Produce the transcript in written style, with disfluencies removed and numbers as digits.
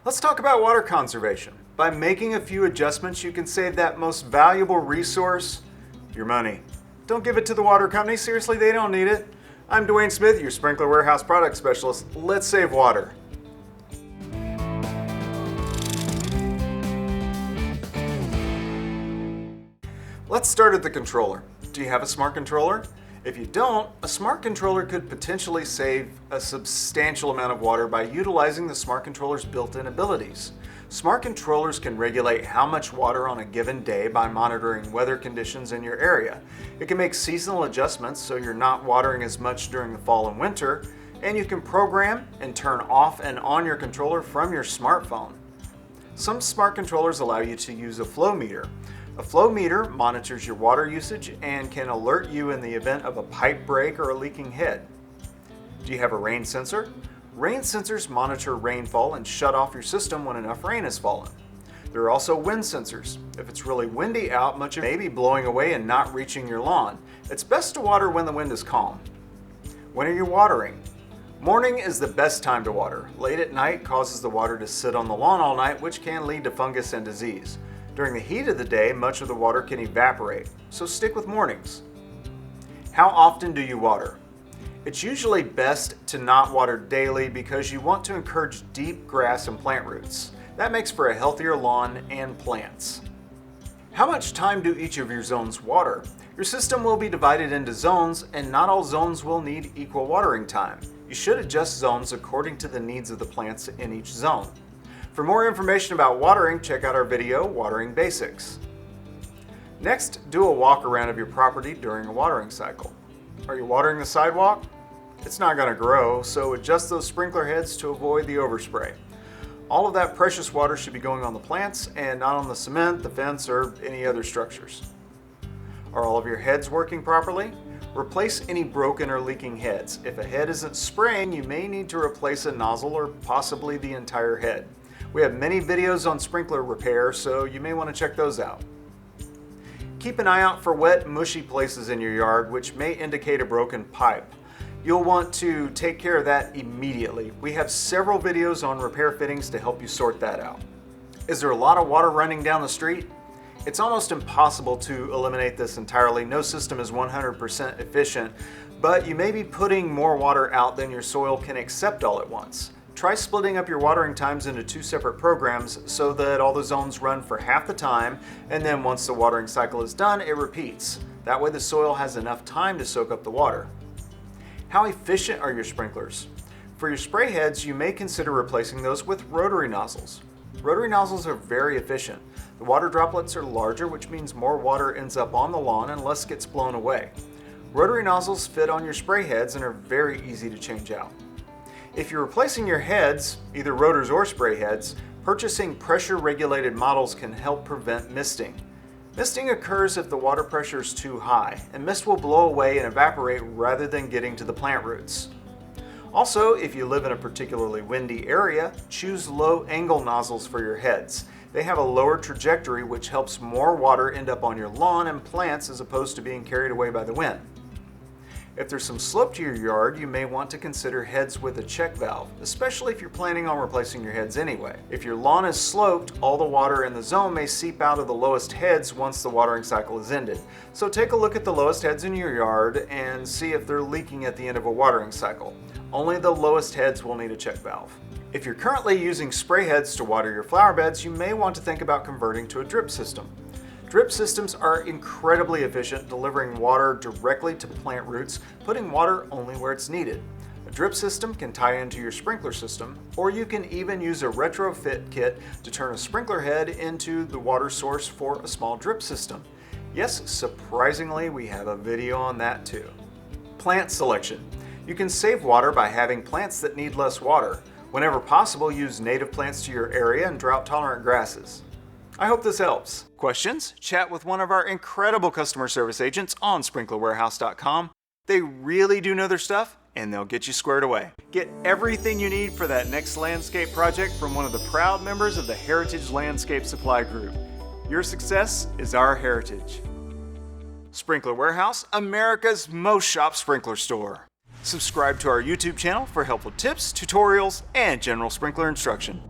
Let's talk about water conservation. By making a few adjustments, you can save that most valuable resource, your money. Don't give it to the water company. Seriously, they don't need it. I'm Dwayne Smith, your Sprinkler Warehouse Product Specialist. Let's save water. Let's start at the controller. Do you have a smart controller? If you don't, a smart controller could potentially save a substantial amount of water by utilizing the smart controller's built-in abilities. Smart controllers can regulate how much water on a given day by monitoring weather conditions in your area. It can make seasonal adjustments so you're not watering as much during the fall and winter, and you can program and turn off and on your controller from your smartphone. Some smart controllers allow you to use a flow meter. A flow meter monitors your water usage and can alert you in the event of a pipe break or a leaking head. Do you have a rain sensor? Rain sensors monitor rainfall and shut off your system when enough rain has fallen. There are also wind sensors. If it's really windy out, much of it may be blowing away and not reaching your lawn. It's best to water when the wind is calm. When are you watering? Morning is the best time to water. Late at night causes the water to sit on the lawn all night, which can lead to fungus and disease. During the heat of the day, much of the water can evaporate, so stick with mornings. How often do you water? It's usually best to not water daily because you want to encourage deep grass and plant roots. That makes for a healthier lawn and plants. How much time do each of your zones water? Your system will be divided into zones, and not all zones will need equal watering time. You should adjust zones according to the needs of the plants in each zone. For more information about watering, check out our video, Watering Basics. Next, do a walk around of your property during a watering cycle. Are you watering the sidewalk? It's not going to grow, so adjust those sprinkler heads to avoid the overspray. All of that precious water should be going on the plants and not on the cement, the fence, or any other structures. Are all of your heads working properly? Replace any broken or leaking heads. If a head isn't spraying, you may need to replace a nozzle or possibly the entire head. We have many videos on sprinkler repair, so you may want to check those out. Keep an eye out for wet, mushy places in your yard, which may indicate a broken pipe. You'll want to take care of that immediately. We have several videos on repair fittings to help you sort that out. Is there a lot of water running down the street? It's almost impossible to eliminate this entirely. No system is 100% efficient, but you may be putting more water out than your soil can accept all at once. Try splitting up your watering times into 2 separate programs so that all the zones run for half the time, and then once the watering cycle is done, it repeats. That way the soil has enough time to soak up the water. How efficient are your sprinklers? For your spray heads, you may consider replacing those with rotary nozzles. Rotary nozzles are very efficient. The water droplets are larger, which means more water ends up on the lawn and less gets blown away. Rotary nozzles fit on your spray heads and are very easy to change out. If you're replacing your heads, either rotors or spray heads, purchasing pressure-regulated models can help prevent misting. Misting occurs if the water pressure is too high, and mist will blow away and evaporate rather than getting to the plant roots. Also, if you live in a particularly windy area, choose low-angle nozzles for your heads. They have a lower trajectory, which helps more water end up on your lawn and plants as opposed to being carried away by the wind. If there's some slope to your yard, you may want to consider heads with a check valve, especially if you're planning on replacing your heads anyway. If your lawn is sloped, all the water in the zone may seep out of the lowest heads once the watering cycle is ended. So take a look at the lowest heads in your yard and see if they're leaking at the end of a watering cycle. Only the lowest heads will need a check valve. If you're currently using spray heads to water your flower beds, you may want to think about converting to a drip system. Drip systems are incredibly efficient, delivering water directly to plant roots, putting water only where it's needed. A drip system can tie into your sprinkler system, or you can even use a retrofit kit to turn a sprinkler head into the water source for a small drip system. Yes, surprisingly, we have a video on that too. Plant selection. You can save water by having plants that need less water. Whenever possible, use native plants to your area and drought-tolerant grasses. I hope this helps. Questions? Chat with one of our incredible customer service agents on sprinklerwarehouse.com. They really do know their stuff, and they'll get you squared away. Get everything you need for that next landscape project from one of the proud members of the Heritage Landscape Supply Group. Your success is our heritage. Sprinkler Warehouse, America's most shopped sprinkler store. Subscribe to our YouTube channel for helpful tips, tutorials, and general sprinkler instruction.